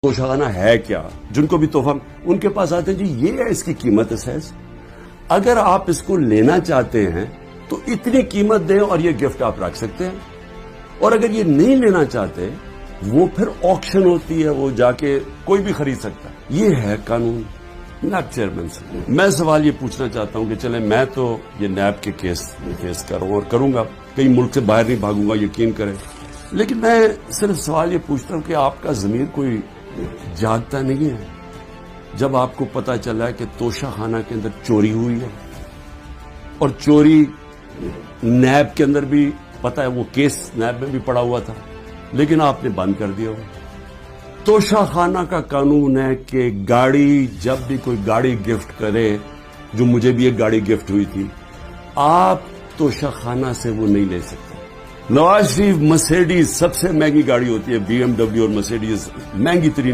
توشہ ہے کیا؟ جن کو بھی تحفہ ان کے پاس آتے ہیں جی یہ ہے اس کی قیمت ہے سیز، اگر آپ اس کو لینا چاہتے ہیں تو اتنی قیمت دیں اور یہ گفٹ آپ رکھ سکتے ہیں، اور اگر یہ نہیں لینا چاہتے وہ پھر آکشن ہوتی ہے، وہ جا کے کوئی بھی خرید سکتا ہے۔ یہ ہے قانون، نیب چیئرمین سے۔ میں سوال یہ پوچھنا چاہتا ہوں کہ چلیں میں تو یہ نیب کے کیس فیس کر رہا ہوں اور کروں گا، کئی ملک سے باہر نہیں بھاگوں گا، یقین کریں، لیکن میں صرف سوال یہ پوچھتا ہوں کہ آپ کا ضمیر کوئی جاگتا نہیں ہے جب آپ کو پتا چلا ہے کہ توشہ خانہ کے اندر چوری ہوئی ہے، اور چوری نیب کے اندر بھی پتا ہے، وہ کیس نیب میں بھی پڑا ہوا تھا لیکن آپ نے بند کر دیا ہوا۔ توشہ خانہ کا قانون ہے کہ گاڑی، جب بھی کوئی گاڑی گفٹ کرے، جو مجھے بھی ایک گاڑی گفٹ ہوئی تھی، آپ توشہ خانہ سے وہ نہیں لے سکتے۔ نواز شریف مرسیڈیز سب سے مہنگی گاڑی ہوتی ہے، BMW اور مرسیڈیز مہنگی ترین